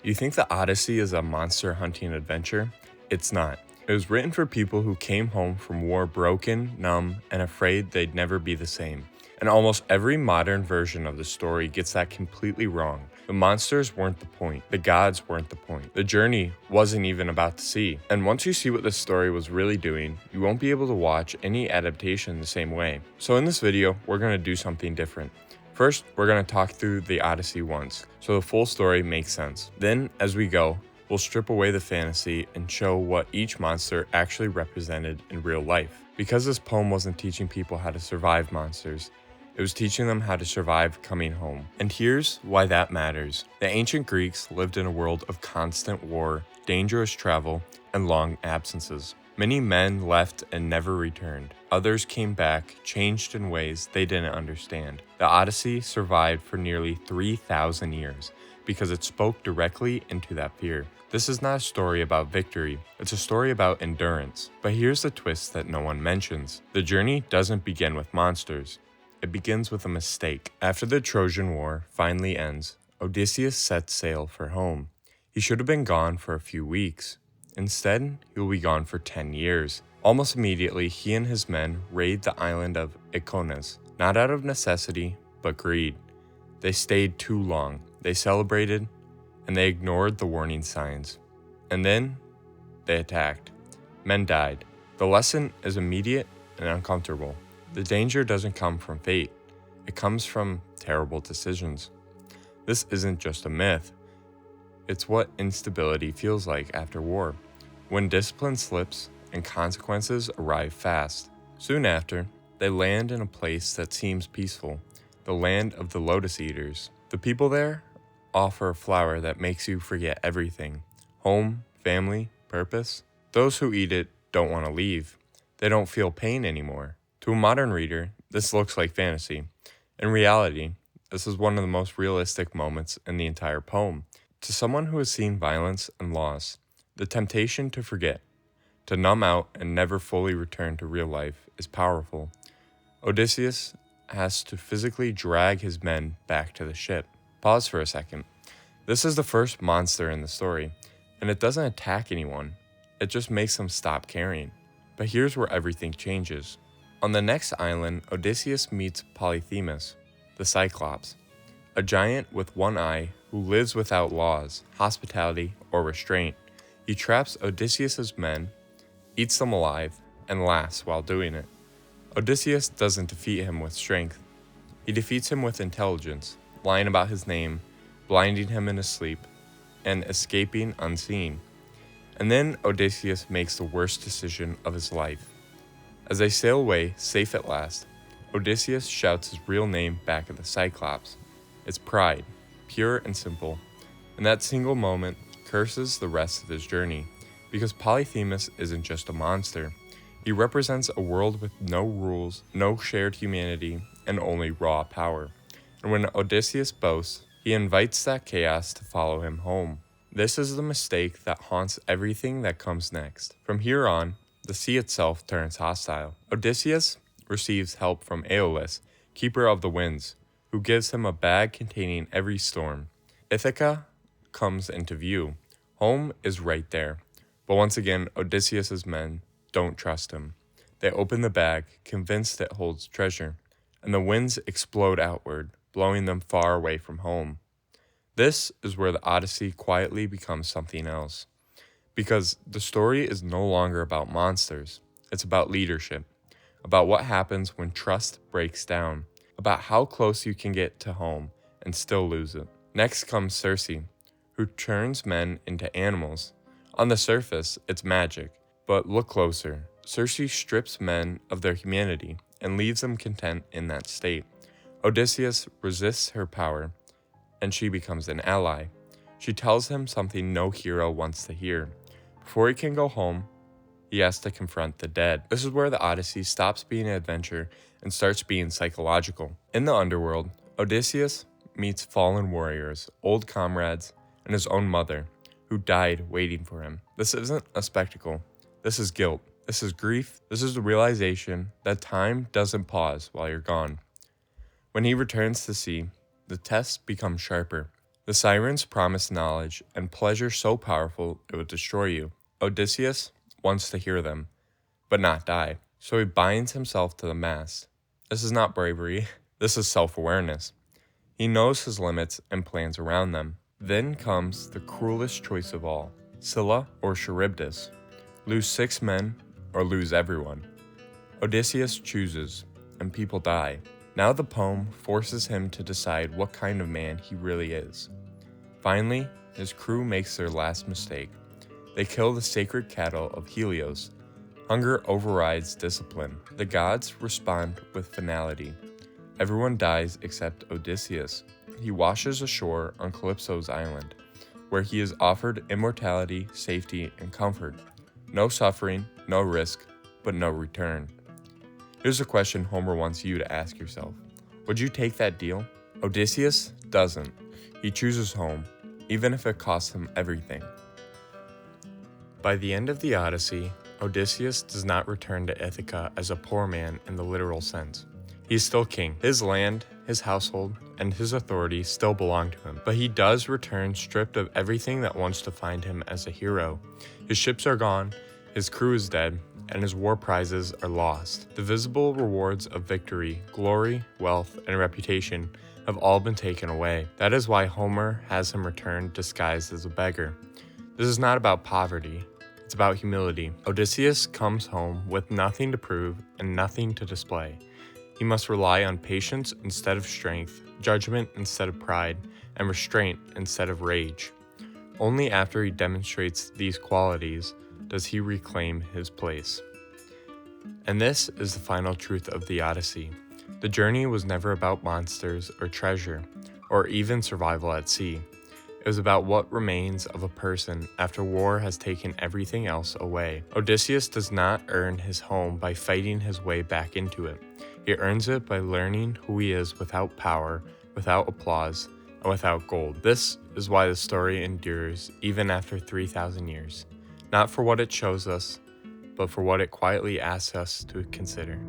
You think the Odyssey is a monster hunting adventure? It's not. It was written for people who came home from war broken, numb, and afraid they'd never be the same. And almost every modern version of the story gets that completely wrong. The monsters weren't the point. The gods weren't the point. The journey wasn't even about the sea. And once you see what this story was really doing, you won't be able to watch any adaptation the same way. So in this video, we're going to do something different. First, we're going to talk through the Odyssey once, so the full story makes sense. Then, as we go, we'll strip away the fantasy and show what each monster actually represented in real life. Because this poem wasn't teaching people how to survive monsters, it was teaching them how to survive coming home. And here's why that matters. The ancient Greeks lived in a world of constant war, dangerous travel, and long absences. Many men left and never returned. Others came back, changed in ways they didn't understand. The Odyssey survived for nearly 3,000 years because it spoke directly into that fear. This is not a story about victory, it's a story about endurance. But here's the twist that no one mentions. The journey doesn't begin with monsters. It begins with a mistake. After the Trojan War finally ends, Odysseus sets sail for home. He should have been gone for a few weeks. Instead, he will be gone for 10 years. Almost immediately, he and his men raid the island of Icones, not out of necessity, but greed. They stayed too long, they celebrated, and they ignored the warning signs. And then, they attacked. Men died. The lesson is immediate and uncomfortable. The danger doesn't come from fate, it comes from terrible decisions. This isn't just a myth. It's what instability feels like after war, when discipline slips and consequences arrive fast. Soon after, they land in a place that seems peaceful, the land of the Lotus Eaters. The people there offer a flower that makes you forget everything: home, family, purpose. Those who eat it don't want to leave. They don't feel pain anymore. To a modern reader, this looks like fantasy. In reality, this is one of the most realistic moments in the entire poem. To someone who has seen violence and loss, the temptation to forget, to numb out and never fully return to real life is powerful. Odysseus has to physically drag his men back to the ship. Pause for a second. This is the first monster in the story, and it doesn't attack anyone. It just makes them stop caring. But here's where everything changes. On the next island, Odysseus meets Polyphemus the Cyclops, a giant with one eye who lives without laws, hospitality, or restraint. He traps Odysseus's men, eats them alive, and laughs while doing it. Odysseus doesn't defeat him with strength. He defeats him with intelligence, lying about his name, blinding him in his sleep, and escaping unseen. And then Odysseus makes the worst decision of his life. As they sail away, safe at last, Odysseus shouts his real name back at the Cyclops. It's pride, pure and simple, and that single moment curses the rest of his journey, because Polyphemus isn't just a monster. He represents a world with no rules, no shared humanity, and only raw power. And when Odysseus boasts, he invites that chaos to follow him home. This is the mistake that haunts everything that comes next. From here on, the sea itself turns hostile. Odysseus receives help from Aeolus, keeper of the winds, who gives him a bag containing every storm. Ithaca comes into view. Home is right there. But once again, Odysseus's men don't trust him. They open the bag, convinced it holds treasure, and the winds explode outward, blowing them far away from home. This is where the Odyssey quietly becomes something else. Because the story is no longer about monsters, it's about leadership, about what happens when trust breaks down, about how close you can get to home and still lose it. Next comes Circe, who turns men into animals. On the surface, it's magic, but look closer. Circe strips men of their humanity and leaves them content in that state. Odysseus resists her power, and she becomes an ally. She tells him something no hero wants to hear. Before he can go home, he has to confront the dead. This is where the Odyssey stops being an adventure and starts being psychological. In the underworld, Odysseus meets fallen warriors, old comrades, and his own mother, who died waiting for him. This isn't a spectacle. This is guilt. This is grief. This is the realization that time doesn't pause while you're gone. When he returns to sea, the tests become sharper. The Sirens promise knowledge and pleasure so powerful it would destroy you. Odysseus wants to hear them, but not die, so he binds himself to the mast. This is not bravery, this is self-awareness. He knows his limits and plans around them. Then comes the cruelest choice of all, Scylla or Charybdis. Lose 6 men or lose everyone. Odysseus chooses, and people die. Now the poem forces him to decide what kind of man he really is. Finally, his crew makes their last mistake. They kill the sacred cattle of Helios. Hunger overrides discipline. The gods respond with finality. Everyone dies except Odysseus. He washes ashore on Calypso's island, where he is offered immortality, safety, and comfort. No suffering, no risk, but no return. Here's a question Homer wants you to ask yourself. Would you take that deal? Odysseus doesn't. He chooses home, even if it costs him everything. By the end of the Odyssey, Odysseus does not return to Ithaca as a poor man in the literal sense. He is still king. His land, his household, and his authority still belong to him. But he does return stripped of everything that wants to find him as a hero. His ships are gone, his crew is dead, and his war prizes are lost. The visible rewards of victory, glory, wealth, and reputation have all been taken away. That is why Homer has him return disguised as a beggar. This is not about poverty. It's about humility. Odysseus comes home with nothing to prove and nothing to display. He must rely on patience instead of strength, judgment instead of pride, and restraint instead of rage. Only after he demonstrates these qualities does he reclaim his place. And this is the final truth of the Odyssey. The journey was never about monsters or treasure, or even survival at sea. It was about what remains of a person after war has taken everything else away. Odysseus does not earn his home by fighting his way back into it. He earns it by learning who he is without power, without applause, and without gold. This is why the story endures even after 3,000 years. Not for what it shows us, but for what it quietly asks us to consider.